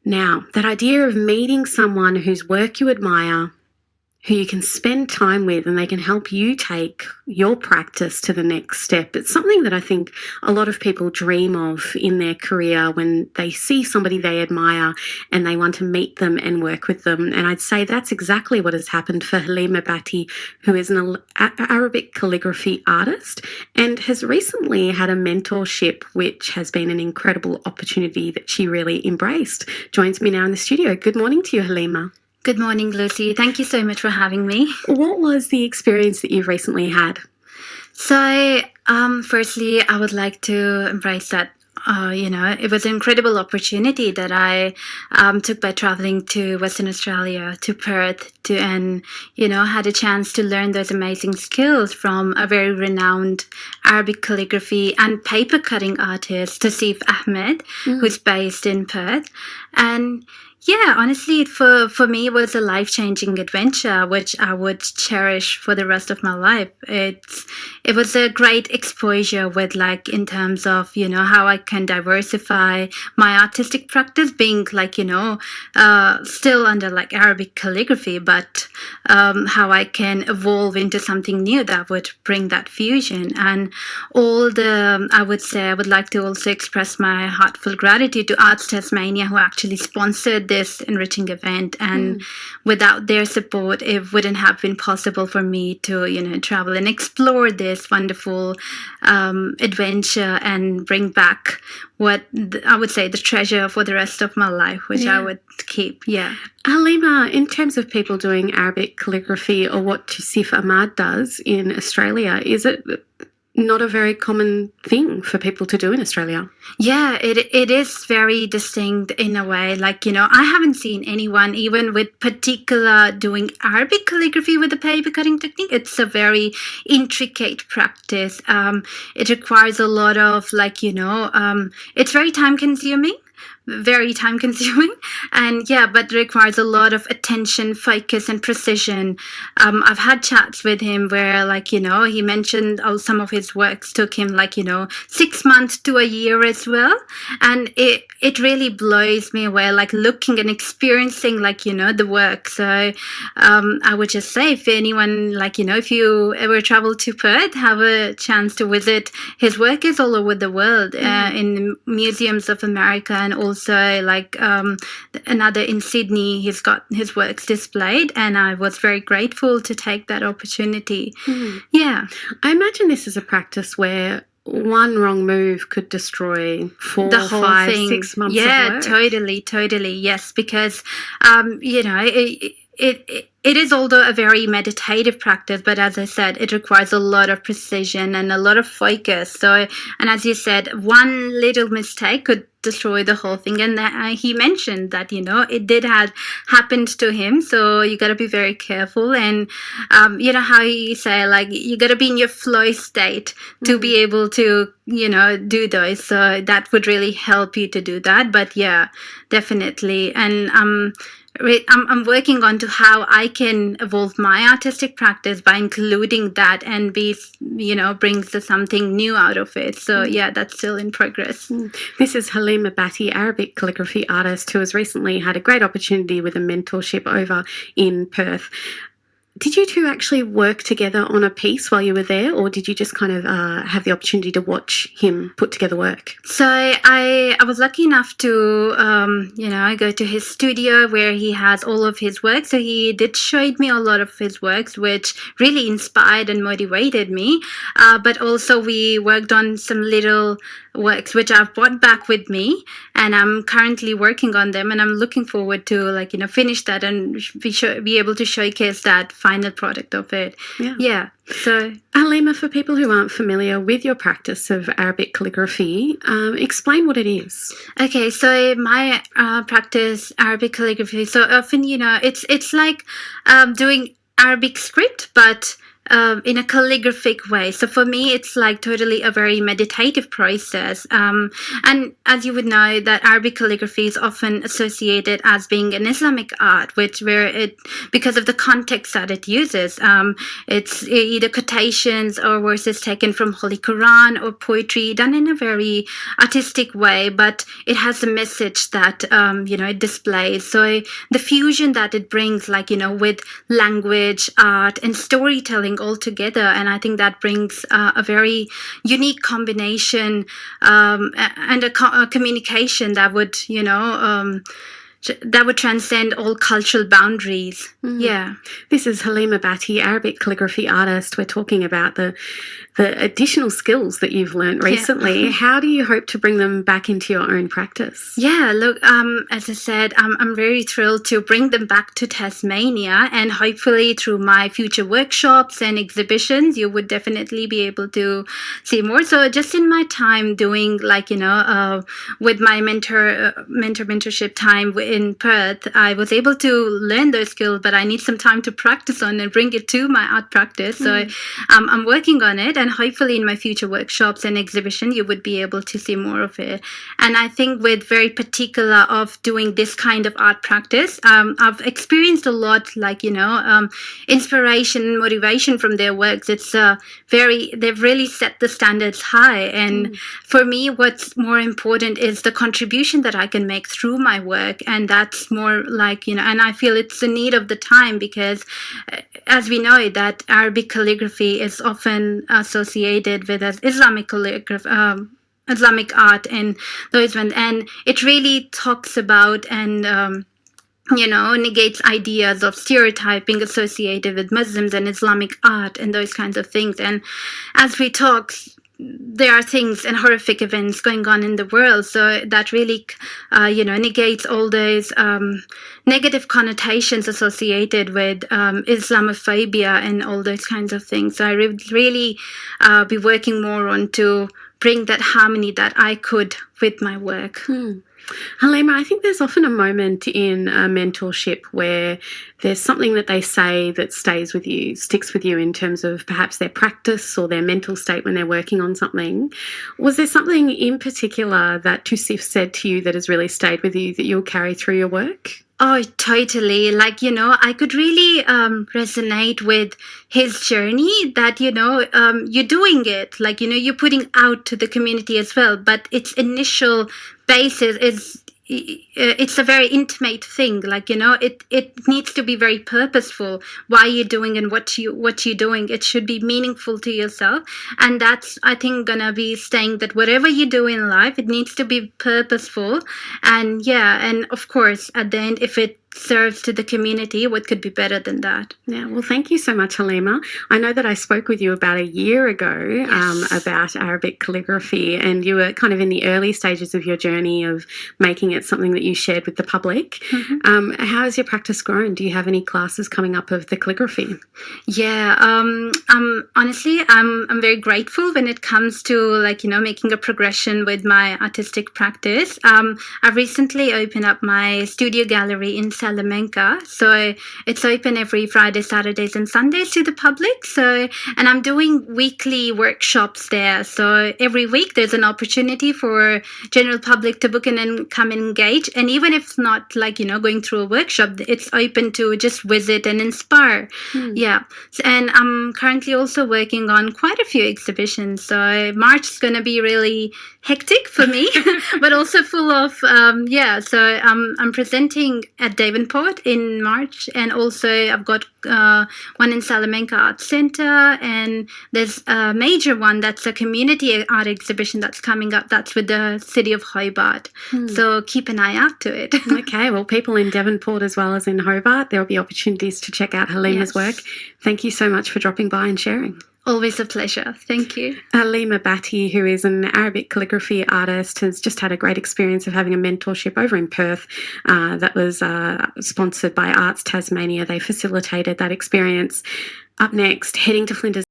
Now, that idea of meeting someone whose work you admire, who you can spend time with, and they can help you take your practice to the next step. It's something that I think a lot of people dream of in their career when they see somebody they admire and they want to meet them and work with them. And I'd say that's exactly what has happened for Halima Bhatti, who is an Arabic calligraphy artist and has recently had a mentorship, which has been an incredible opportunity that she really embraced. Joins me now in the studio. Good morning to you, Halima. Good morning, Lucy. Thank you so much for having me. What was the experience that you've recently had? So, firstly, I would like to embrace that. It was an incredible opportunity that I took by traveling to Western Australia, to Perth, and had a chance to learn those amazing skills from a very renowned Arabic calligraphy and paper cutting artist, Tasif Ahmed, who's based in Perth. And yeah, honestly, for me, it was a life-changing adventure, which I would cherish for the rest of my life. It was a great exposure with, like, in terms of, how I can diversify my artistic practice, being like, still under like Arabic calligraphy, but how I can evolve into something new that would bring that fusion. And I would like to also express my heartfelt gratitude to Arts Tasmania, who actually sponsored this enriching event, and without their support it wouldn't have been possible for me to travel and explore this wonderful adventure and bring back what I would say the treasure for the rest of my life, which I would keep. Halima, in terms of people doing Arabic calligraphy or what Tasif Ahmad does in Australia, is it not a very common thing for people to do in Australia? Yeah, it is very distinct in a way. Like, I haven't seen anyone even with particular doing Arabic calligraphy with the paper cutting technique. It's a very intricate practice. It requires a lot of it's very time consuming. And but requires a lot of attention, focus, and precision. I've had chats with him where he mentioned some of his works took him 6 months to a year as well, and it really blows me away, like looking and experiencing the work. So I would just say, if anyone if you ever travel to Perth, have a chance to visit. His work is all over the world, in museums of America, and also another in Sydney. He's got his works displayed, and I was very grateful to take that opportunity. I imagine this is a practice where one wrong move could destroy 4, the whole 5, thing. 6 months of work. Totally, yes, because it is although a very meditative practice, but as I said, it requires a lot of precision and a lot of focus. So, and as you said, one little mistake could destroy the whole thing. And he mentioned that it did have happened to him, so you got to be very careful. And how you say, you got to be in your flow state to be able to do those. So that would really help you to do that. But yeah, definitely. And I'm working on to how I can evolve my artistic practice by including that and brings something new out of it. So yeah, that's still in progress. This is Halima Bhatti, Arabic calligraphy artist, who has recently had a great opportunity with a mentorship over in Perth. Did you two actually work together on a piece while you were there, or did you just kind of have the opportunity to watch him put together work? So I was lucky enough to, go to his studio where he has all of his work. So he did show me a lot of his works, which really inspired and motivated me. But also we worked on some little works which I've brought back with me, and I'm currently working on them, and I'm looking forward to finish that and be able to showcase that final product of it. So Halima, for people who aren't familiar with your practice of Arabic calligraphy, explain what it is. Okay, so my practice Arabic calligraphy, so often it's like doing Arabic script, but in a calligraphic way. So for me, it's like totally a very meditative process. And as you would know, that Arabic calligraphy is often associated as being an Islamic art, because of the context that it uses. It's either quotations or verses taken from Holy Quran or poetry done in a very artistic way, but it has a message that, it displays. So the fusion that it brings, with language, art, and storytelling all together, and I think that brings a very unique combination, and a communication that would transcend all cultural boundaries. Yeah. This is Halima Bhatti, Arabic calligraphy artist. We're talking about the additional skills that you've learned recently. How do you hope to bring them back into your own practice? Yeah, look, as I said, I'm very thrilled to bring them back to Tasmania, and hopefully through my future workshops and exhibitions, you would definitely be able to see more. So just in my time doing, with my mentorship time in Perth, I was able to learn those skills, but I need some time to practice on and bring it to my art practice. So I'm working on it, and hopefully in my future workshops and exhibition, you would be able to see more of it. And I think with very particular of doing this kind of art practice, I've experienced a lot, inspiration, motivation from their works. They've really set the standards high. And for me, what's more important is the contribution that I can make through my work. And that's more and I feel it's the need of the time, because as we know that Arabic calligraphy is often associated with as Islamic calligraphy, Islamic art, and and it really talks about and negates ideas of stereotyping associated with Muslims and Islamic art and those kinds of things. And as we talk, there are things and horrific events going on in the world, so that really negates all those negative connotations associated with Islamophobia and all those kinds of things. So I would really be working more on to bring that harmony that I could with my work. Halima, I think there's often a moment in a mentorship where there's something that they say that stays with you, sticks with you in terms of perhaps their practice or their mental state when they're working on something. Was there something in particular that Tusif said to you that has really stayed with you that you'll carry through your work? Oh, totally. I could really resonate with his journey that, you're doing it, you're putting out to the community as well. But its initial basis is it's a very intimate thing. It needs to be very purposeful. Why you're doing and what you're doing. It should be meaningful to yourself, and that's, I think, gonna be saying that whatever you do in life, it needs to be purposeful. And and of course, at the end, if it serves to the community, what could be better than that? Yeah, well, thank you so much, Halima. I know that I spoke with you about a year ago about Arabic calligraphy, and you were kind of in the early stages of your journey of making it something that you shared with the public. How has your practice grown? Do you have any classes coming up of the calligraphy? Yeah, honestly, I'm very grateful when it comes to making a progression with my artistic practice. I've recently opened up my studio gallery in Salamanca. So it's open every Friday, Saturdays, and Sundays to the public. So, and I'm doing weekly workshops there. So every week there's an opportunity for general public to book in and come and engage. And even if it's not going through a workshop, it's open to just visit and inspire. Yeah. And I'm currently also working on quite a few exhibitions. So March is going to be really hectic for me, but also full of, So I'm presenting at Devonport in March, and also I've got one in Salamanca Art Centre, and there's a major one that's a community art exhibition that's coming up. That's with the city of Hobart. So keep an eye out to it. Okay, well, people in Devonport as well as in Hobart, there will be opportunities to check out Halima's work. Thank you so much for dropping by and sharing. Always a pleasure. Thank you. Halima Bhatti, who is an Arabic calligraphy artist, has just had a great experience of having a mentorship over in Perth that was sponsored by Arts Tasmania. They facilitated that experience. Up next, heading to Flinders